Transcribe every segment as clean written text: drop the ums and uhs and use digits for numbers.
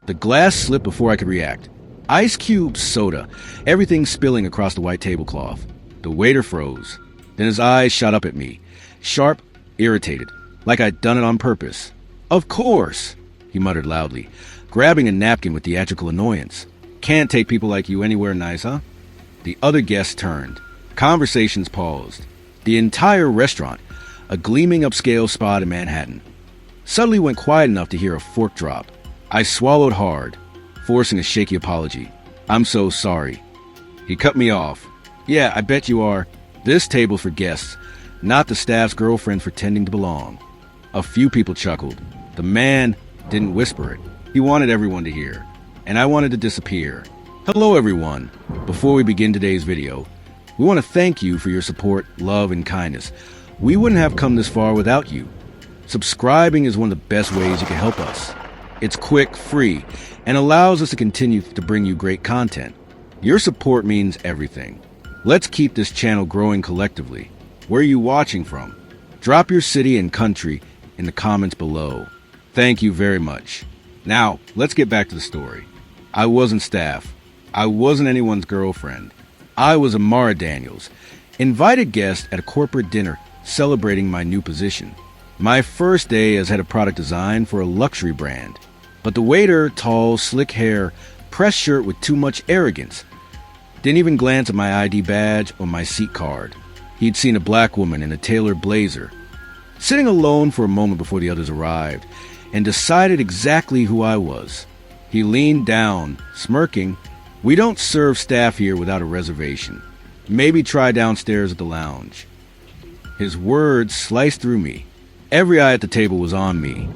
The glass slipped before I could react. Ice cube soda, everything spilling across the white tablecloth. The waiter froze. Then his eyes shot up at me, sharp, irritated, like I'd done it on purpose. "Of course," he muttered loudly, grabbing a napkin with theatrical annoyance. "Can't take people like you anywhere nice, huh?" The other guests turned. Conversations paused. The entire restaurant, a gleaming upscale spot in Manhattan, suddenly went quiet enough to hear a fork drop. I swallowed hard, forcing a shaky apology. "I'm so sorry." He cut me off. "Yeah, I bet you are. This table's for guests, not the staff's girlfriends pretending to belong." A few people chuckled. The man didn't whisper it. He wanted everyone to hear, and I wanted to disappear. Hello, everyone. Before we begin today's video, we want to thank you for your support, love, and kindness. We wouldn't have come this far without you. Subscribing is one of the best ways you can help us. It's quick, free, and allows us to continue to bring you great content. Your support means everything. Let's keep this channel growing collectively. Where are you watching from? Drop your city and country in the comments below. Thank you very much. Now, let's get back to the story. I wasn't staff. I wasn't anyone's girlfriend. I was Amara Daniels, invited guest at a corporate dinner celebrating my new position. My first day as head of product design for a luxury brand. But the waiter, tall, slick hair, pressed shirt with too much arrogance, didn't even glance at my ID badge or my seat card. He'd seen a black woman in a tailored blazer, sitting alone for a moment before the others arrived, and decided exactly who I was. He leaned down, smirking. "We don't serve staff here without a reservation. Maybe try downstairs at the lounge." His words sliced through me. Every eye at the table was on me.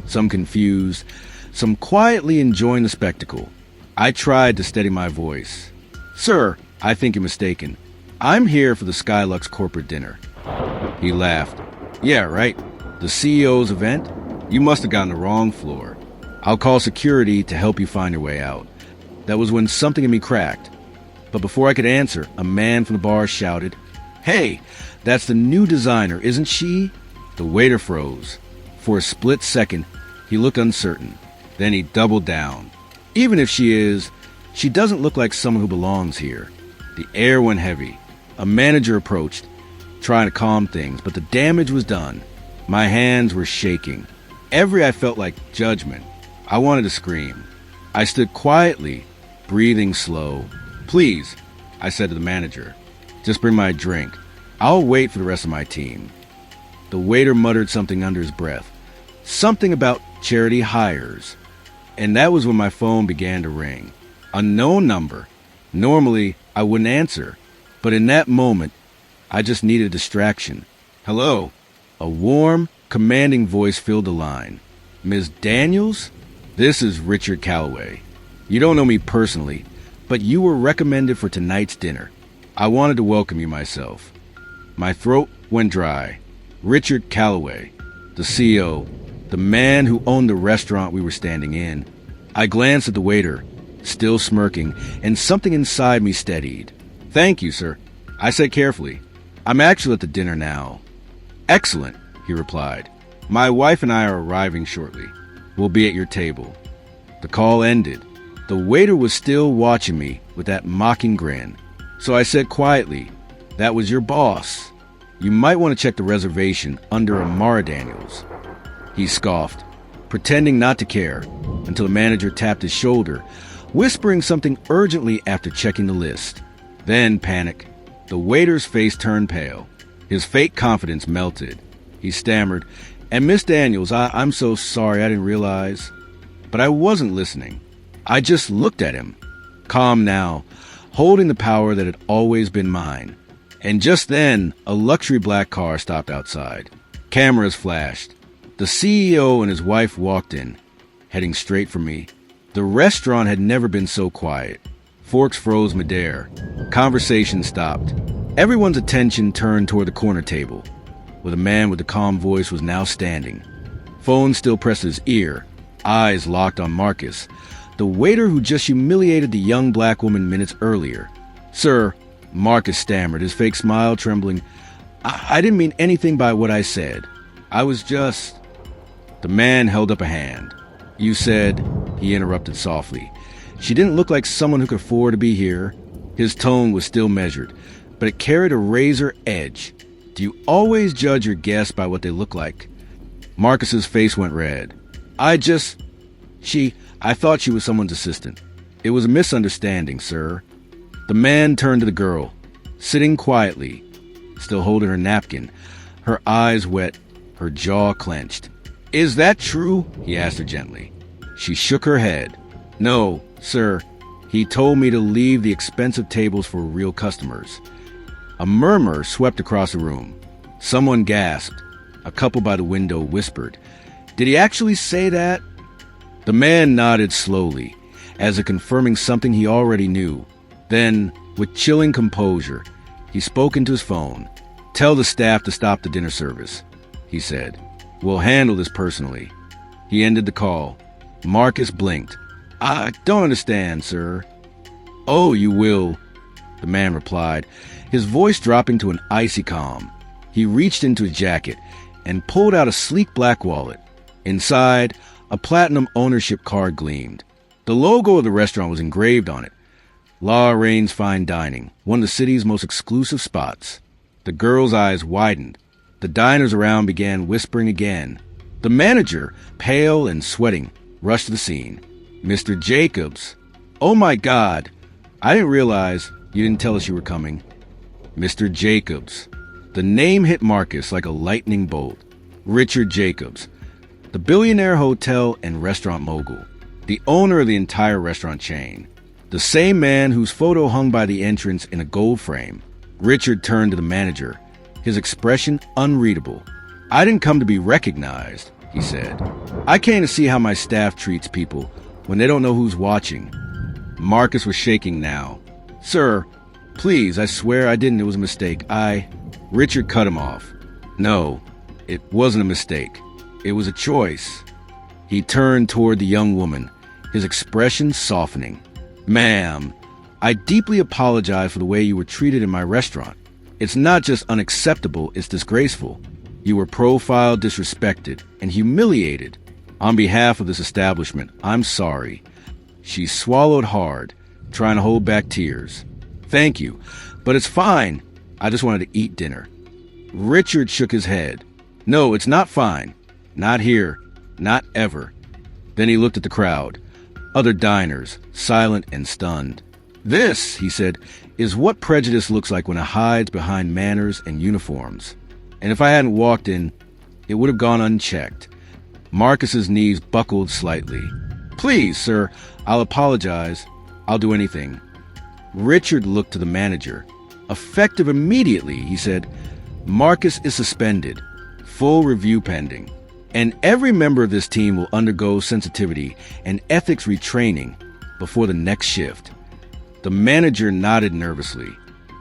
Some confused, some quietly enjoying the spectacle. I tried to steady my voice. "Sir, I think you're mistaken. I'm here for the Skylux corporate dinner." He laughed. "Yeah, right. The CEO's event? You must have gotten the wrong floor. I'll call security to help you find your way out." That was when something in me cracked. But before I could answer, a man from the bar shouted, "Hey, that's the new designer, isn't she?" The waiter froze. For a split second, he looked uncertain. Then he doubled down. "Even if she is, she doesn't look like someone who belongs here." The air went heavy. A manager approached, trying to calm things, but the damage was done. My hands were shaking. Every eye felt like judgment. I wanted to scream. I stood quietly, breathing slow. "Please," I said to the manager, "just bring my drink. I'll wait for the rest of my team." The waiter muttered something under his breath. Something about charity hires. And that was when my phone began to ring. A known number. Normally, I wouldn't answer. But in that moment, I just needed a distraction. "Hello." A warm, commanding voice filled the line. "Ms. Daniels? This is Richard Calloway. You don't know me personally, but you were recommended for tonight's dinner. I wanted to welcome you myself." My throat went dry. Richard Calloway, the CEO, the man who owned the restaurant we were standing in. I glanced at the waiter, still smirking, and something inside me steadied. "Thank you, sir," I said carefully. "I'm actually at the dinner now." "Excellent," he replied. "My wife and I are arriving shortly. We'll be at your table." The call ended. The waiter was still watching me with that mocking grin. So I said quietly, "That was your boss. You might want to check the reservation under Amara Daniels." He scoffed, pretending not to care, until the manager tapped his shoulder, whispering something urgently after checking the list. Then panic. The waiter's face turned pale. His fake confidence melted. He stammered, "And Miss Daniels, I'm so sorry, I didn't realize." But I wasn't listening. I just looked at him, calm now, holding the power that had always been mine. And just then, a luxury black car stopped outside. Cameras flashed. The CEO and his wife walked in, heading straight for me. The restaurant had never been so quiet. Forks froze midair. Conversation stopped. Everyone's attention turned toward the corner table, where the man with the calm voice was now standing. Phone still pressed to his ear, eyes locked on Marcus, the waiter who just humiliated the young black woman minutes earlier. "Sir," Marcus stammered, his fake smile trembling, I didn't mean anything by what I said. I was just..." The man held up a hand. You said, he interrupted softly. She didn't look like someone who could afford to be here. His tone was still measured, but it carried a razor edge. Do you always judge your guests by what they look like? Marcus's face went red. I thought she was someone's assistant. It was a misunderstanding, sir. The man turned to the girl, sitting quietly, still holding her napkin, her eyes wet, her jaw clenched. Is that true? He asked her gently. She shook her head. No, sir. He told me to leave the expensive tables for real customers. A murmur swept across the room. Someone gasped. A couple by the window whispered. Did he actually say that? The man nodded slowly, as if confirming something he already knew. Then, with chilling composure, he spoke into his phone. Tell the staff to stop the dinner service, he said. We'll handle this personally. He ended the call. Marcus blinked. I don't understand, sir. Oh, you will, the man replied, his voice dropping to an icy calm. He reached into his jacket and pulled out a sleek black wallet. Inside, a platinum ownership card gleamed. The logo of the restaurant was engraved on it. La Reigne's Fine Dining, one of the city's most exclusive spots. The girl's eyes widened. The diners around began whispering again. The manager, pale and sweating, rushed to the scene. Mr. Jacobs. Oh my God. I didn't realize you didn't tell us you were coming. Mr. Jacobs. The name hit Marcus like a lightning bolt. Richard Jacobs. The billionaire hotel and restaurant mogul. The owner of the entire restaurant chain. The same man whose photo hung by the entrance in a gold frame. Richard turned to the manager, his expression unreadable. I didn't come to be recognized, he said. I came to see how my staff treats people when they don't know who's watching. Marcus was shaking now. Sir, please, I swear I didn't. It was a mistake. Richard cut him off. No, it wasn't a mistake. It was a choice. He turned toward the young woman, his expression softening. Ma'am, I deeply apologize for the way you were treated in my restaurant. It's not just unacceptable, it's disgraceful. You were profiled, disrespected, and humiliated. On behalf of this establishment, I'm sorry. She swallowed hard, trying to hold back tears. Thank you, but it's fine. I just wanted to eat dinner. Richard shook his head. No, it's not fine. Not here. Not ever. Then he looked at the crowd. Other diners, silent and stunned. This, he said, is what prejudice looks like when it hides behind manners and uniforms. And if I hadn't walked in, it would have gone unchecked. Marcus's knees buckled slightly. Please, sir, I'll apologize. I'll do anything. Richard looked to the manager. Effective immediately, he said. Marcus is suspended. Full review pending. And every member of this team will undergo sensitivity and ethics retraining before the next shift. The manager nodded nervously.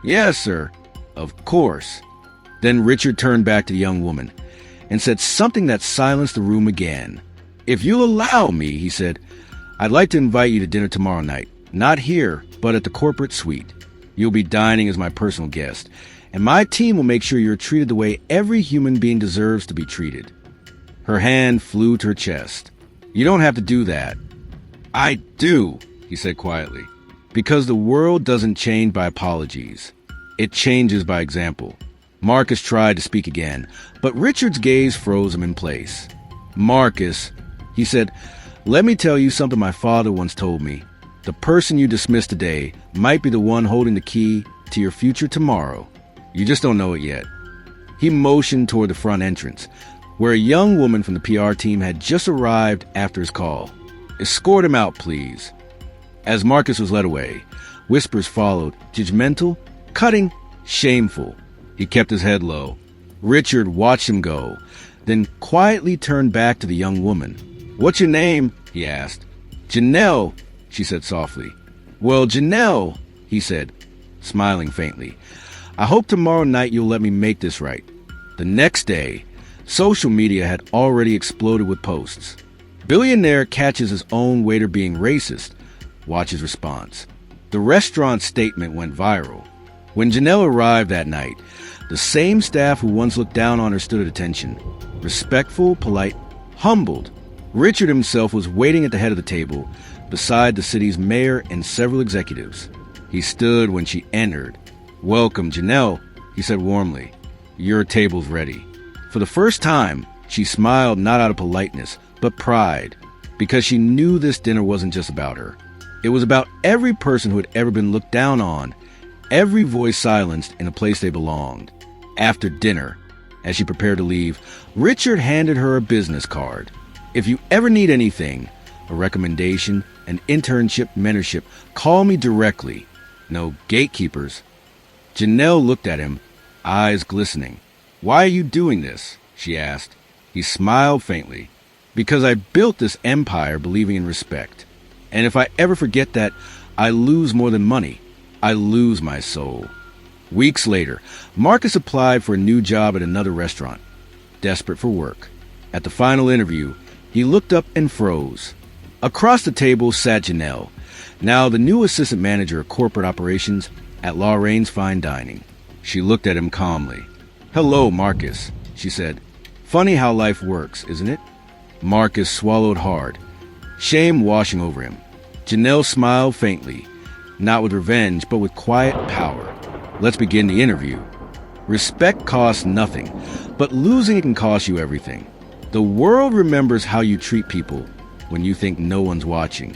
Yes, sir. Of course. Then Richard turned back to the young woman and said something that silenced the room again. If you'll allow me, he said, I'd like to invite you to dinner tomorrow night. Not here, but at the corporate suite. You'll be dining as my personal guest, and my team will make sure you're treated the way every human being deserves to be treated. Her hand flew to her chest. You don't have to do that. I do, he said quietly, because the world doesn't change by apologies. It changes by example. Marcus tried to speak again, but Richard's gaze froze him in place. Marcus, he said, let me tell you something my father once told me. The person you dismissed today might be the one holding the key to your future tomorrow. You just don't know it yet. He motioned toward the front entrance, where a young woman from the PR team had just arrived after his call. Escort him out, please. As Marcus was led away, whispers followed, judgmental, cutting, shameful. He kept his head low. Richard watched him go, then quietly turned back to the young woman. What's your name? He asked. Janelle, she said softly. Well, Janelle, he said, smiling faintly. I hope tomorrow night you'll let me make this right. The next day, social media had already exploded with posts. Billionaire catches his own waiter being racist. Watch his response. The restaurant's statement went viral. When Janelle arrived that night, the same staff who once looked down on her stood at attention. Respectful, polite, humbled. Richard himself was waiting at the head of the table, beside the city's mayor and several executives. He stood when she entered. "Welcome, Janelle," he said warmly. "Your table's ready." For the first time, she smiled not out of politeness, but pride, because she knew this dinner wasn't just about her. It was about every person who had ever been looked down on, every voice silenced in a place they belonged. After dinner, as she prepared to leave, Richard handed her a business card. "If you ever need anything, a recommendation, an internship, mentorship, call me directly. No gatekeepers." Janelle looked at him, eyes glistening. "Why are you doing this?" she asked. He smiled faintly. "Because I built this empire believing in respect. And if I ever forget that, I lose more than money. I lose my soul." Weeks later, Marcus applied for a new job at another restaurant, desperate for work. At the final interview, he looked up and froze. Across the table sat Janelle, now the new assistant manager of corporate operations at Lorraine's Fine Dining. She looked at him calmly. "Hello, Marcus," she said. "Funny how life works, isn't it?" Marcus swallowed hard, shame washing over him. Janelle smiled faintly, not with revenge, but with quiet power. "Let's begin the interview. Respect costs nothing, but losing it can cost you everything. The world remembers how you treat people when you think no one's watching."